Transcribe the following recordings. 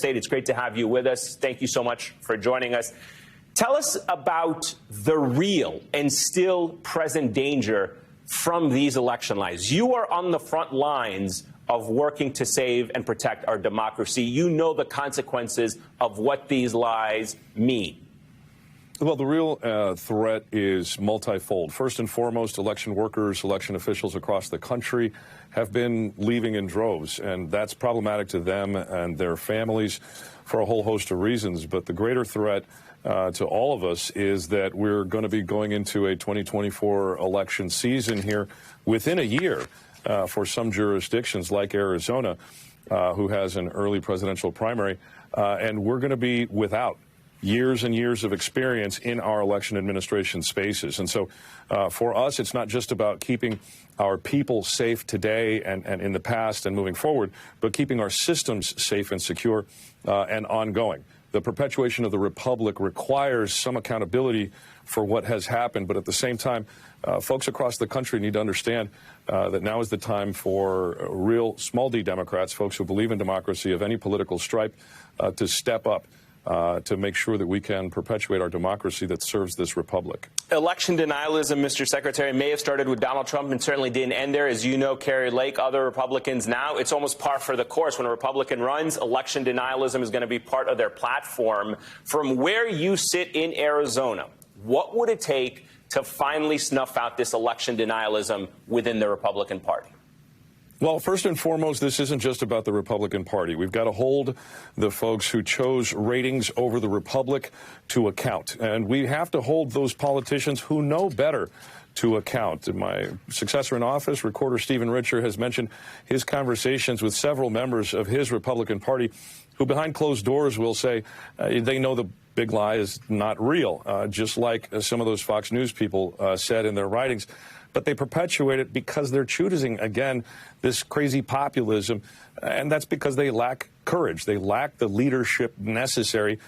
State. It's great to have you with us. Thank you so much for joining us. Tell us about the real and still present danger from these election lies. You are on the front lines of working to save and protect our democracy. You know the consequences of what these lies mean. Well, the real threat is multifold. First and foremost, election workers, election officials across the country have been leaving in droves, and that's problematic to them and their families for a whole host of reasons. But the greater threat to all of us is that we're going to be going into a 2024 election season here within a year for some jurisdictions like Arizona, who has an early presidential primary, and we're going to be without years and years of experience in our election administration spaces. And so for us, it's not just about keeping our people safe today and in the past and moving forward, but keeping our systems safe and secure and ongoing. The perpetuation of the republic requires some accountability for what has happened, but at the same time, folks across the country need to understand that now is the time for real small d Democrats, folks who believe in democracy of any political stripe, to step up to make sure that we can perpetuate our democracy that serves this republic. Election denialism, Mr. Secretary, may have started with Donald Trump and certainly didn't end there. As you know, Carrie Lake, other Republicans now, it's almost par for the course. When a Republican runs, election denialism is going to be part of their platform. From where you sit in Arizona, what would it take to finally snuff out this election denialism within the Republican Party? Well, first and foremost, this isn't just about the Republican Party. We've got to hold the folks who chose ratings over the Republic to account. And we have to hold those politicians who know better to account. My successor in office, Recorder Stephen Richer, has mentioned his conversations with several members of his Republican Party who behind closed doors will say they know the big lie is not real, just like some of those Fox News people said in their writings. But they perpetuate it because they're choosing, again, this crazy populism, and that's because they lack courage. They lack the leadership necessary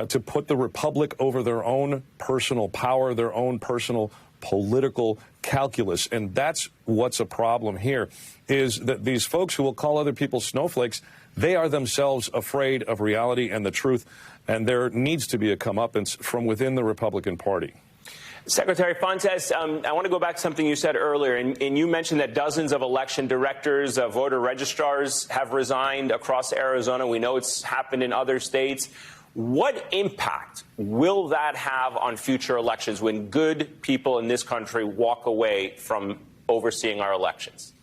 to put the republic over their own personal power, their own personal political calculus. And that's what's a problem here, is that these folks who will call other people snowflakes, they are themselves afraid of reality and the truth, and there needs to be a comeuppance from within the Republican Party. Secretary Fontes, I want to go back to something you said earlier, and you mentioned that dozens of election directors, voter registrars have resigned across Arizona. We know it's happened in other states. What impact will that have on future elections when good people in this country walk away from overseeing our elections?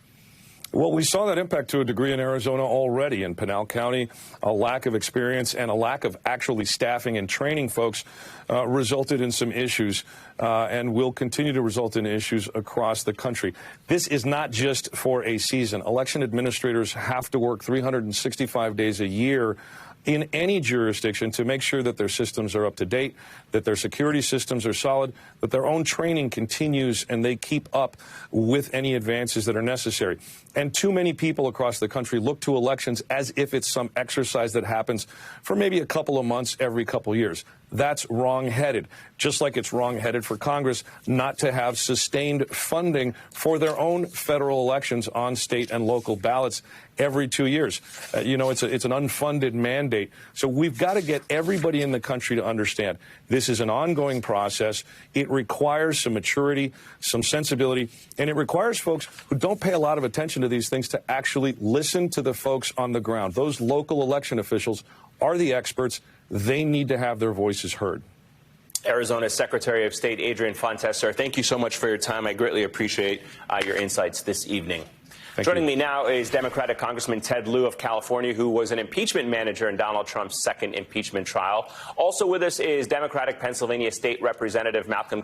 Well, we saw that impact to a degree in Arizona already. In Pinal County, a lack of experience and a lack of actually staffing and training folks resulted in some issues and will continue to result in issues across the country. This is not just for a season. Election administrators have to work 365 days a year in any jurisdiction to make sure that their systems are up to date, that their security systems are solid, that their own training continues and they keep up with any advances that are necessary. And too many people across the country look to elections as if it's some exercise that happens for maybe a couple of months every couple of years. That's wrong-headed, just like it's wrong-headed for Congress not to have sustained funding for their own federal elections on state and local ballots every 2 years. You know, it's an unfunded mandate. So we've got to get everybody in the country to understand this is an ongoing process. It requires some maturity, some sensibility, and it requires folks who don't pay a lot of attention to these things to actually listen to the folks on the ground. Those local election officials are the experts. They need to have their voices heard. Arizona's Secretary of State Adrian Fontes, sir, thank you so much for your time. I greatly appreciate your insights this evening. Joining me now is Democratic Congressman Ted Lieu of California, who was an impeachment manager in Donald Trump's second impeachment trial. Also with us is Democratic Pennsylvania State Representative Malcolm